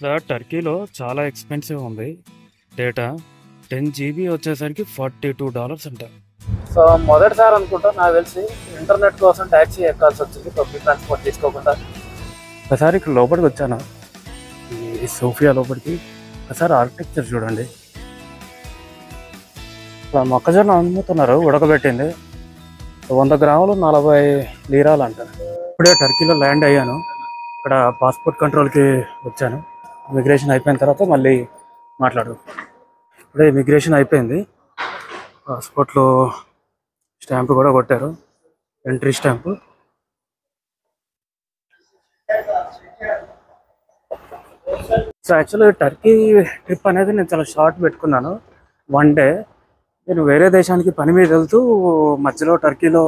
ఇక్కడ టర్కీలో చాలా ఎక్స్పెన్సివ్ ఉంది. డేటా 10 GB వచ్చేసరికి $42 అంట. సో మొదటిసారి అనుకుంటా నాకు తెలిసి ఇంటర్నెట్ కోసం ట్యాక్సీ ఎక్కాల్సి వచ్చింది, పబ్లిక్ ట్రాన్స్పోర్ట్ తీసుకోకుండా. ఒకసారి ఇక్కడ లోపలికి వచ్చాను, ఈ సోఫియా లోపలికి. ఒకసారి ఆర్కిటెక్చర్ చూడండి. ఇక్కడ మొక్కజొన్న అమ్ముతున్నారు, ఉడకబెట్టింది. 100 గ్రాములు 40 లీరాలు అంట. ఇప్పుడే టర్కీలో ల్యాండ్ అయ్యాను. ఇక్కడ పాస్పోర్ట్ కంట్రోల్కి వచ్చాను. ఇమిగ్రేషన్ అయిపోయిన తర్వాత మళ్ళీ మాట్లాడు. ఇప్పుడే ఇమిగ్రేషన్ అయిపోయింది, పాస్పోర్ట్లో స్టాంపు కూడా కొట్టారు, ఎంట్రీ స్టాంపు. సో యాక్చువల్గా టర్కీ ట్రిప్ అనేది నేను చాలా షార్ట్ పెట్టుకున్నాను, 1 డే. నేను వేరే దేశానికి పని మీద వెళ్తూ మధ్యలో టర్కీలో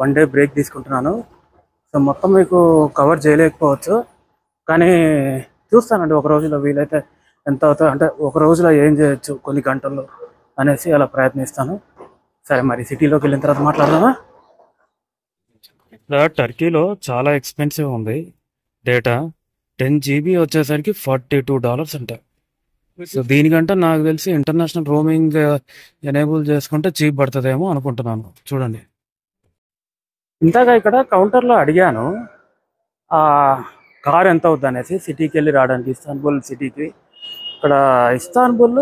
1 డే బ్రేక్ తీసుకుంటున్నాను. సో మొత్తం మీకు కవర్ చేయలేకపోవచ్చు, కానీ చూస్తానండి ఒక రోజులో వీలైతే ఎంత అవుతుందో, అంటే ఒక రోజులో ఏం చేయొచ్చు కొన్ని గంటల్లో అనేసి అలా ప్రయత్నిస్తాను. సరే, మరి సిటీలోకి వెళ్ళిన తర్వాత మాట్లాడదామా. ఇక్కడ టర్కీలో చాలా ఎక్స్పెన్సివ్ ఉంది. డేటా 10 GB వచ్చేసరికి $42 అంట. సో దీనికంటే నాకు తెలిసి ఇంటర్నేషనల్ రోమింగ్ ఎనేబుల్ చేసుకుంటే చీప్ పడుతుందేమో అనుకుంటున్నాను. చూడండి, ఇంతగా ఇక్కడ కౌంటర్లో అడిగాను కార్ ఎంత అవుద్ది అనేసి, సిటీకి వెళ్ళి రావడానికి, ఇస్తాన్బుల్ సిటీకి. ఇక్కడ ఇస్తాన్బుల్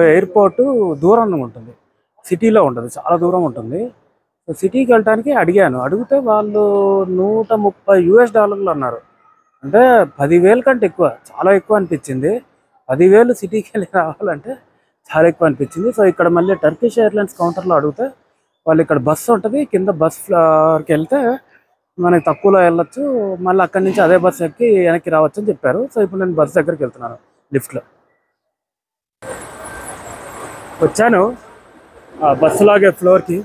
ఎయిర్పోర్టు దూరంగా ఉంటుంది, సిటీలో ఉంటుంది, చాలా దూరం ఉంటుంది. సో సిటీకి వెళ్ళడానికి అడిగాను, అడిగితే వాళ్ళు $130 అన్నారు. అంటే 10,000 కంటే ఎక్కువ, చాలా ఎక్కువ అనిపించింది. 10,000 సిటీకి వెళ్ళి రావాలంటే చాలా ఎక్కువ అనిపించింది. సో ఇక్కడ మళ్ళీ టర్కిష్ ఎయిర్లైన్స్ కౌంటర్లో అడిగితే వాళ్ళు ఇక్కడ బస్సు ఉంటుంది, కింద బస్ ఫ్లోర్కి వెళ్తే మనకి తక్కువలో వెళ్ళొచ్చు, మళ్ళీ అక్కడి నుంచి అదే బస్సు ఎక్కి వెనక్కి రావచ్చు అని చెప్పారు. సో ఇప్పుడు నేను బస్ దగ్గరికి వెళ్తున్నాను, లిఫ్ట్లో వచ్చాను, బస్సు లాగే ఫ్లోర్కి.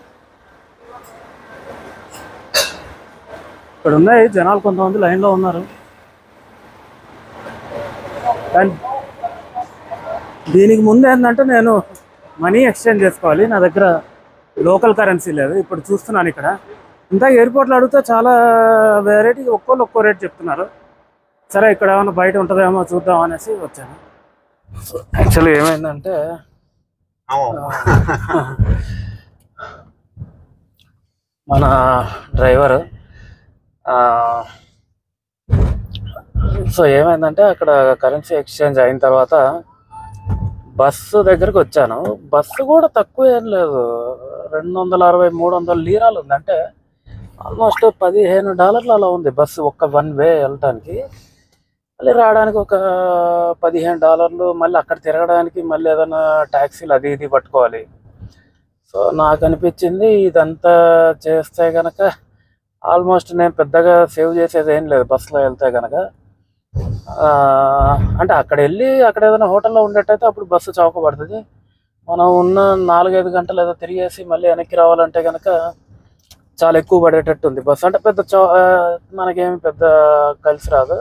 ఇక్కడ ఉన్నాయి జనాలు, కొంతమంది లైన్లో ఉన్నారు. అండ్ దీనికి ముందు ఏంటంటే నేను మనీ ఎక్స్చేంజ్ చేసుకోవాలి, నా దగ్గర లోకల్ కరెన్సీ లేదు. ఇప్పుడు చూస్తున్నాను ఇక్కడ, ఇంత ఎయిర్పోర్ట్లో అడిగితే చాలా వెరైటీ, ఒక్కోళ్ళు ఒక్కో రేట్ చెప్తున్నారు. సరే, ఇక్కడ ఏమైనా బయట ఉంటుందేమో చూద్దాం అనేసి వచ్చాను. యాక్చువల్లీ ఏమైందంటే మన డ్రైవర్, సో ఏమైందంటే అక్కడ కరెన్సీ ఎక్స్చేంజ్ అయిన తర్వాత బస్సు దగ్గరికి వచ్చాను. బస్సు కూడా తక్కువ ఏం లేదు, 260-300 లీరాలు ఉంది. అంటే ఆల్మోస్ట్ $15 అలా ఉంది బస్సు, ఒక్క 1 వే వెళ్ళటానికి. మళ్ళీ రావడానికి ఒక $15, మళ్ళీ అక్కడ తిరగడానికి మళ్ళీ ఏదైనా ట్యాక్సీలు అది ఇది పట్టుకోవాలి. సో నాకు అనిపించింది ఇదంతా చేస్తే కనుక ఆల్మోస్ట్ నేను పెద్దగా సేవ్ చేసేది ఏం లేదు బస్సులో వెళ్తే కనుక. అంటే అక్కడ వెళ్ళి అక్కడ ఏదైనా హోటల్లో ఉండేటైతే అప్పుడు బస్సు చౌక పడుతుంది. మనం ఉన్న 4-5 గంటలు ఏదో తిరిగేసి మళ్ళీ వెనక్కి రావాలంటే కనుక చాలా ఎక్కువ పడేటట్టు ఉంది బస్సు. అంటే పెద్ద మనకేమి పెద్ద కలిసి రాదు.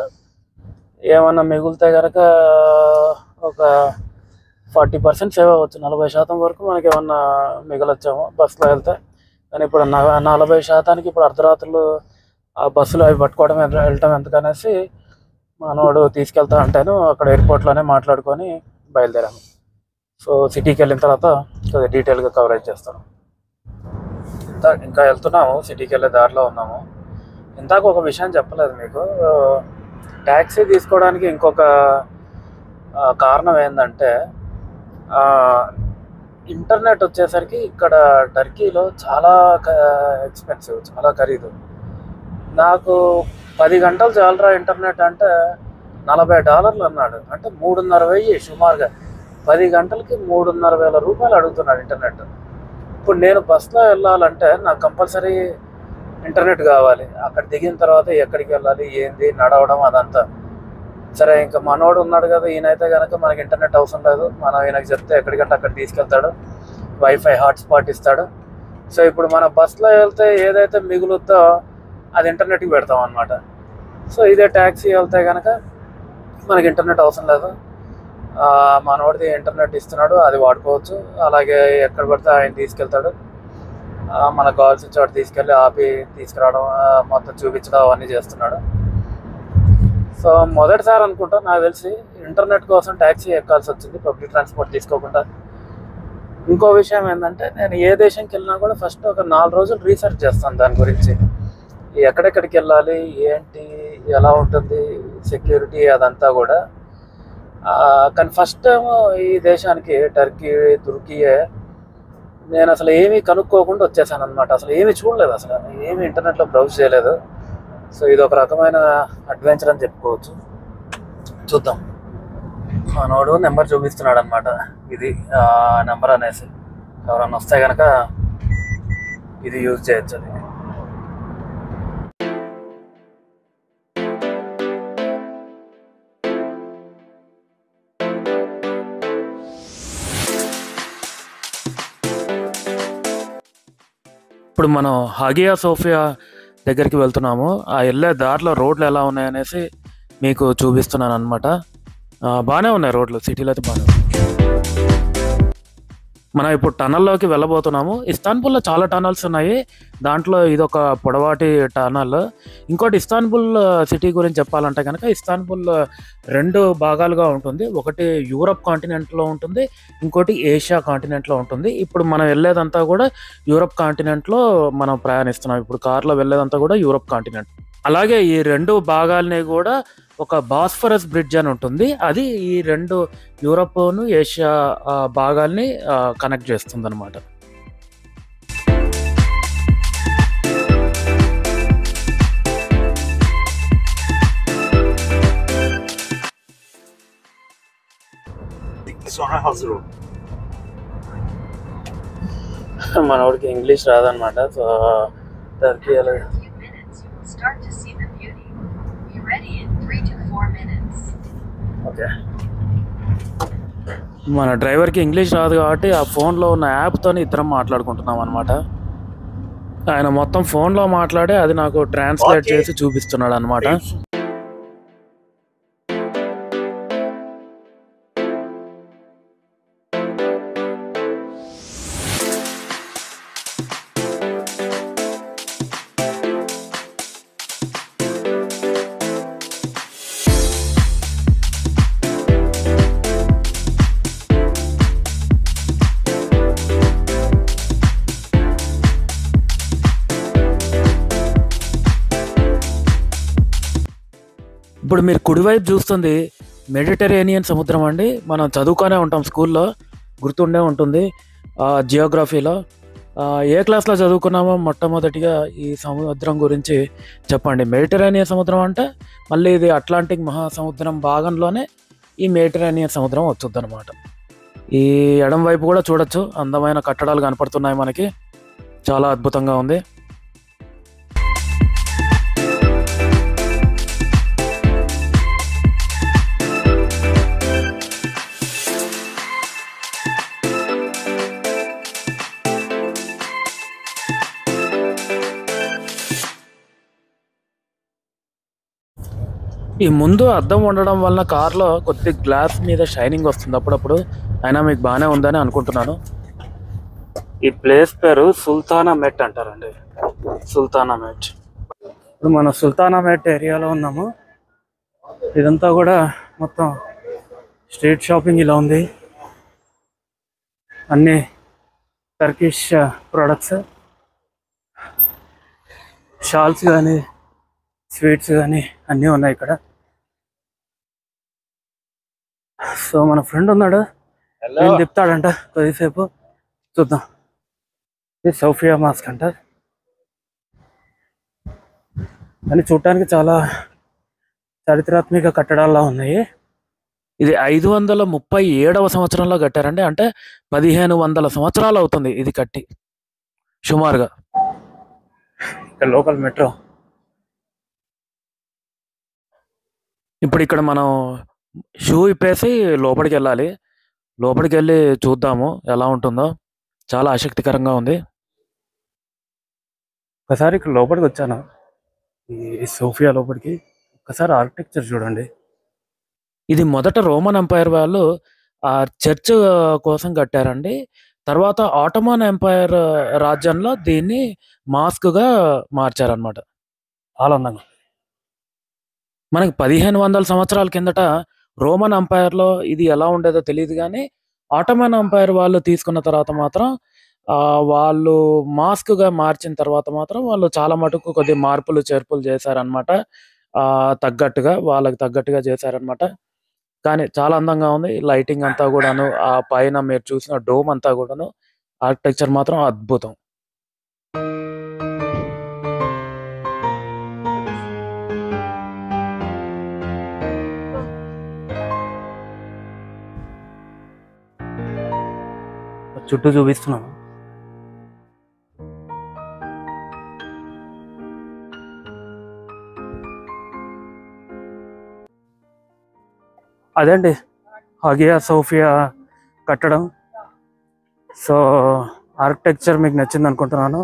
ఏమన్నా మిగిలితే కనుక ఒక 40% సేవ్ అవ్వచ్చు, 40% వరకు మనకి ఏమన్నా మిగలొచ్చాము బస్సులో వెళ్తే. కానీ ఇప్పుడు 40% ఇప్పుడు అర్ధరాత్రులు ఆ బస్సులో అవి పట్టుకోవడం వెళ్ళటం ఎందుకనేసి మనోడు తీసుకెళ్తా అంటాను. అక్కడ ఎయిర్పోర్ట్లోనే మాట్లాడుకొని బయలుదేరాము. సో సిటీకి వెళ్ళిన తర్వాత కొద్దిగా డీటెయిల్గా కవరేజ్ చేస్తాను. ఇంకా వెళ్తున్నాము, సిటీకి వెళ్ళే దారిలో ఉన్నాము. ఇందాక ఒక విషయం చెప్పలేదు మీకు, ట్యాక్సీ తీసుకోవడానికి ఇంకొక కారణం ఏంటంటే ఇంటర్నెట్ వచ్చేసరికి ఇక్కడ టర్కీలో చాలా ఎక్స్పెన్సివ్, చాలా ఖరీదు. నాకు 10 గంటలు చాలరా ఇంటర్నెట్ అంటే $40 అన్నాడు. అంటే 3,500 సుమారుగా. 10 గంటలకి $3,500 అడుగుతున్నాడు ఇంటర్నెట్. ఇప్పుడు నేను బస్సులో వెళ్ళాలంటే నాకు కంపల్సరీ ఇంటర్నెట్ కావాలి. అక్కడ దిగిన తర్వాత ఎక్కడికి వెళ్ళాలి, ఏంది, నడవడం అదంతా. సరే, ఇంకా మనోడు ఉన్నాడు కదా, ఈయనైతే కనుక మనకి ఇంటర్నెట్ అవసరం లేదు. మనం ఈయనకి చెప్తే ఎక్కడికంటే అక్కడ తీసుకెళ్తాడు, వైఫై హాట్స్పాట్ ఇస్తాడు. సో ఇప్పుడు మన బస్సులో వెళ్తే ఏదైతే మిగులుద్దో అది ఇంటర్నెట్కి పెడతాం అనమాట. సో ఇదే ట్యాక్సీ వెళ్తే కనుక మనకి ఇంటర్నెట్ అవసరం లేదు, మనోడిది ఇంటర్నెట్ ఇస్తున్నాడు, అది వాడుకోవచ్చు. అలాగే ఎక్కడ పడితే ఆయన తీసుకెళ్తాడు, మనకు కావాల్సిన చోట తీసుకెళ్ళి ఆపి తీసుకురావడం, మొత్తం చూపించడం అవన్నీ చేస్తున్నాడు. సో మొదటిసారి అనుకుంటా నాకు తెలిసి ఇంటర్నెట్ కోసం ట్యాక్సీ ఎక్కాల్సి వచ్చింది, పబ్లిక్ ట్రాన్స్పోర్ట్ తీసుకోకుండా. ఇంకో విషయం ఏంటంటే, నేను ఏ దేశంకి వెళ్ళినా కూడా ఫస్ట్ ఒక 4 రోజులు రీసెర్చ్ చేస్తాను దాని గురించి. ఎక్కడెక్కడికి వెళ్ళాలి, ఏంటి, ఎలా ఉంటుంది, సెక్యూరిటీ అదంతా కూడా. కానీ ఫస్ట్ టైం ఈ దేశానికి టర్కీ, తుర్కీయే నేను అసలు ఏమీ కనుక్కోకుండా వచ్చేసాను అనమాట. అసలు ఏమీ చూడలేదు, అసలు ఏమీ ఇంటర్నెట్లో బ్రౌజ్ చేయలేదు. సో ఇది ఒక రకమైన అడ్వెంచర్ అని చెప్పుకోవచ్చు. చూద్దాం. మనోడు నెంబర్ చూపిస్తున్నాడు అనమాట, ఇది నెంబర్ అనేసి. ఎవరన్నా వస్తే కనుక ఇది యూజ్ చేయొచ్చు. అది ఇప్పుడు మనం హాగియా సోఫియా దగ్గరికి వెళ్తున్నాము. ఆ వెళ్ళే దారిలో రోడ్లు ఎలా ఉన్నాయనేసి మీకు చూపిస్తున్నాను అనమాట. బాగానే ఉన్నాయి రోడ్లు, సిటీలో అయితే బాగానే ఉన్నాయి. మనం ఇప్పుడు టనల్లోకి వెళ్ళబోతున్నాము. ఇస్తాన్బుల్లో చాలా టనల్స్ ఉన్నాయి, దాంట్లో ఇదొక పొడవాటి టనల్. ఇంకోటి ఇస్తాన్బుల్ సిటీ గురించి చెప్పాలంటే కనుక, ఇస్తాన్బుల్ 2 భాగాలుగా ఉంటుంది. ఒకటి యూరప్ కాంటినెంట్లో ఉంటుంది, ఇంకోటి ఏషియా కాంటినెంట్లో ఉంటుంది. ఇప్పుడు మనం వెళ్ళేదంతా కూడా యూరప్ కాంటినెంట్లో మనం ప్రయాణిస్తున్నాం. ఇప్పుడు కార్లో వెళ్ళేదంతా కూడా యూరప్ కాంటినెంట్. అలాగే ఈ 2 భాగాల్ని కూడా ఒక బాస్ఫరస్ బ్రిడ్జ్ అని ఉంటుంది, అది ఈ 2 యూరప్ను ఏషియా భాగాల్ని కనెక్ట్ చేస్తుంది అనమాట. మనోడికి ఇంగ్లీష్ రాదనమాట. సో టర్కీ ఓకే, మన డ్రైవర్కి ఇంగ్లీష్ రాదు కాబట్టి ఆ ఫోన్లో ఉన్న యాప్తో ఇద్దరం మాట్లాడుకుంటున్నాం అనమాట. ఆయన మొత్తం ఫోన్లో మాట్లాడే అది నాకు ట్రాన్స్లేట్ చేసి చూపిస్తున్నాడు అనమాట. ఇప్పుడు మీరు కుడివైపు చూస్తుంది మెడిటరేనియన్ సముద్రం అండి. మనం చదువుకొనే ఉంటాం స్కూల్లో, గుర్తుండే ఉంటుంది జియోగ్రఫీలో. ఏ క్లాస్లో చదువుకున్నామో మొట్టమొదటిగా ఈ సముద్రం గురించి చెప్పండి. మెడిటరేనియన్ సముద్రం అంటే మళ్ళీ ఇది అట్లాంటిక్ మహాసముద్రం భాగంలోనే ఈ మెడిటరేనియన్ సముద్రం వస్తుంది అనమాట. ఈ ఎడం వైపు కూడా చూడొచ్చు, అందమైన కట్టడాలు కనపడుతున్నాయి మనకి, చాలా అద్భుతంగా ఉంది. ఈ ముందు అద్దం ఉండడం వలన కార్లో కొద్ది గ్లాస్ మీద షైనింగ్ వస్తుంది అప్పుడప్పుడు, అయినా మీకు బాగానే ఉందని అనుకుంటున్నాను. ఈ ప్లేస్ పేరు సుల్తానామెట్ అంటారండి, సుల్తానామెట్. ఇప్పుడు మనం సుల్తానామెట్ ఏరియాలో ఉన్నాము. ఇదంతా కూడా మొత్తం స్ట్రీట్ షాపింగ్ ఇలా ఉంది. అన్ని టర్కిష్ ప్రొడక్ట్స్, షాల్స్ కానీ స్వీట్స్ కానీ అన్నీ ఉన్నాయి ఇక్కడ. సో మన ఫ్రెండ్ ఉన్నాడు, ఏం చెప్తాడంట కొద్దిసేపు చూద్దాం. ఇది సోఫియా మాస్క్ అంట, అని చూడటానికి చాలా చారిత్రాత్మక కట్టడాల్లో ఉన్నాయి. ఇది 537వ సంవత్సరంలో కట్టారండి, అంటే 1500 సంవత్సరాలు అవుతుంది ఇది కట్టి సుమారుగా. ఇక్కడ లోకల్ మెట్రో. ఇప్పుడు ఇక్కడ మనం షూ ఇప్పేసి లోపలికి వెళ్ళాలి. లోపలికి వెళ్ళి చూద్దాము ఎలా ఉంటుందో, చాలా ఆసక్తికరంగా ఉంది. ఒకసారి ఇక్కడ లోపలికి వచ్చాను, ఈ సోఫియా లోపలికి. ఒకసారి ఆర్కిటెక్చర్ చూడండి. ఇది మొదట రోమన్ ఎంపైర్ వాళ్ళు ఆ చర్చ్ కోసం కట్టారండి. తర్వాత ఆటోమన్ ఎంపైర్ రాజ్యంలో దీన్ని మాస్క్గా మార్చారనమాట. చాలా అందంగా. మనకి 1500 సంవత్సరాల కిందట రోమన్ అంపైర్‌లో ఇది ఎలా ఉండేదో తెలీదు గానీ, ఆటోమన్ అంపైర్ వాళ్ళు తీసుకున్న తర్వాత మాత్రం వాళ్ళు మాస్క్‌గా మార్చిన తర్వాత మాత్రం వాళ్ళు చాలా మటుకు కొద్దిగా మార్పులు, చేర్పులు చేశారనమాట. తగ్గట్టుగా వాళ్ళకి తగ్గట్టుగా చేశారనమాట. కానీ చాలా అందంగా ఉంది. లైటింగ్ అంతా గూడాను, ఆ పైన మీరు చూసిన డోమ్ అంతా గూడాను ఆర్కిటెక్చర్ మాత్రం అద్భుతం. చుట్టూ చూపిస్తున్నాను. అదే అండి హగియా సోఫియా కట్టడం. సో ఆర్కిటెక్చర్ మీకు నచ్చింది అనుకుంటున్నాను.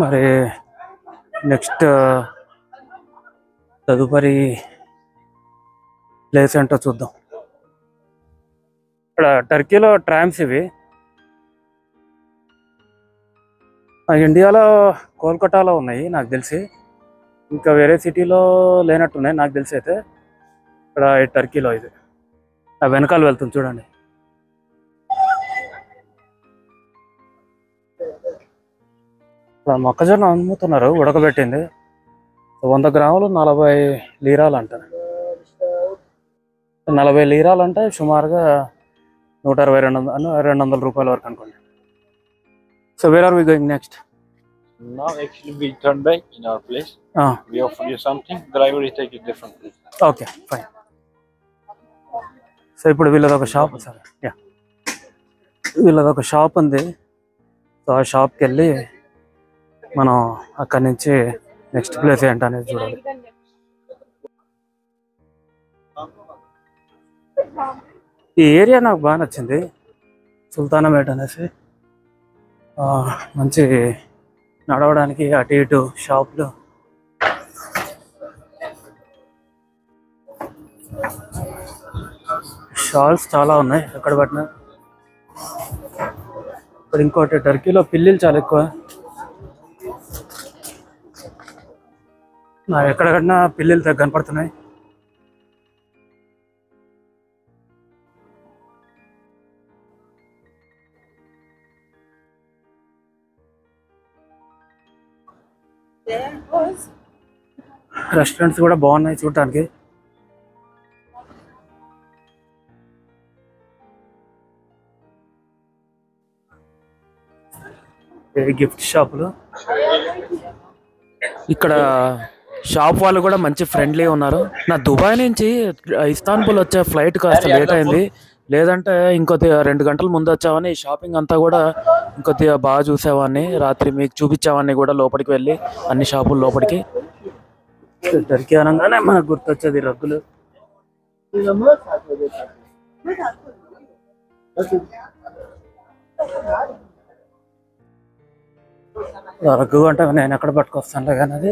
మరి నెక్స్ట్ తదుపరి ప్లేస్ ఏంటో చూద్దాం. ఇక్కడ టర్కీలో ట్రామ్స్ ఇవి. ఇండియాలో కోల్కతాలో ఉన్నాయి నాకు తెలిసి, ఇంకా వేరే సిటీలో లేనట్టున్నాయి నాకు తెలిసి. అయితే ఇక్కడ టర్కీలో ఇది వెనకాల వెళ్తుంది చూడండి. మొక్కజొన్న అమ్ముతున్నారు ఉడకబెట్టింది. 100 గ్రాములు 40 లీరాలు అంట. 40 లీరాలు అంటే సుమారుగా 120-200 రూపాయల వరకు అనుకోండి. So where are we going next? Now actually we turn back in our place. We offer you something. Driver will take you different place. Okay fine. So ఇప్పుడు వీళ్ళది ఒక షాప్, సార్ వీళ్ళది ఒక షాప్ ఉంది. సో ఆ షాప్కి వెళ్ళి మనం అక్కడి నుంచి నెక్స్ట్ ప్లేస్ ఏంటనేది చూడాలి. ఈ ఏరియా నాకు బాగా నచ్చింది, సుల్తానామేట్ అనేసి. మంచి నడవడానికి అటు ఇటు షాపులు. షాల్స్ చాలా ఉన్నాయి ఎక్కడ పట్టినా. ఇక్కడ ఇంకోటి టర్కీలో పిల్లిలు చాలా ఎక్కువ. ఎక్కడ కట్టినా పిల్లిలు కనపడుతున్నాయి. రెస్టారెంట్స్ కూడా బాగున్నాయి చూడటానికి. గిఫ్ట్ షాపులు. ఇక్కడ షాప్ వాళ్ళు కూడా మంచి ఫ్రెండ్లీ ఉన్నారు. నా దుబాయ్ నుంచి ఇస్తాన్బుల్ వచ్చే ఫ్లైట్ కాస్త లేట్ అయింది, లేదంటే ఇంకొద్దిగా 2 గంటల ముందు వచ్చామని షాపింగ్ అంతా కూడా ఇంకొద్దిగా బాగా చూసేవాడిని. రాత్రి మీకు చూపించేవాడిని కూడా లోపలికి వెళ్ళి అన్ని షాపులు లోపలికి. టర్కీ అనగానే మనకు గుర్తొచ్చేది రగ్గులు. రగ్గు అంటే నేను ఎక్కడ పట్టుకొస్తానులే కానీ అది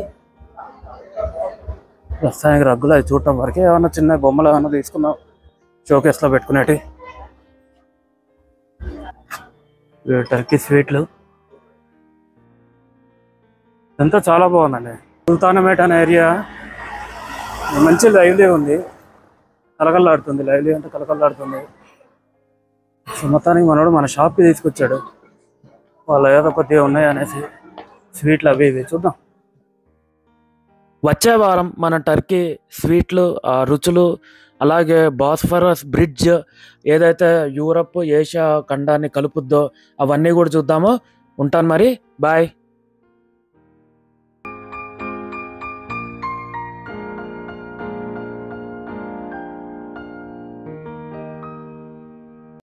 ప్రస్తుతానికి రగ్గులు అవి చూడటం వరకే. ఏమన్నా చిన్న బొమ్మలు ఏమన్నా తీసుకున్నాం షోకేస్లో పెట్టుకునేటి. టర్కీ స్వీట్లు ఇదంతా చాలా బాగుందండి. సుల్తానామేట్ అనే ఏరియా మంచి లైవ్లీ ఉంది, కలకల్లాడుతుంది. లైవ్లీ అంటే కలకల్లాడుతుంది. సో మొత్తానికి మనోడు మన షాప్కి తీసుకొచ్చాడు. వాళ్ళు ఏదో కొద్దిగా ఉన్నాయి అనేసి స్వీట్లు అవి ఇవి చూద్దాం. వచ్చే వారం మన టర్కీ స్వీట్లు రుచులు, అలాగే బాస్ఫరస్ బ్రిడ్జ్ ఏదైతే యూరప్ ఏషియా ఖండాన్ని కలుపుద్దో అవన్నీ కూడా చూద్దాము. ఉంటాను మరి, బాయ్.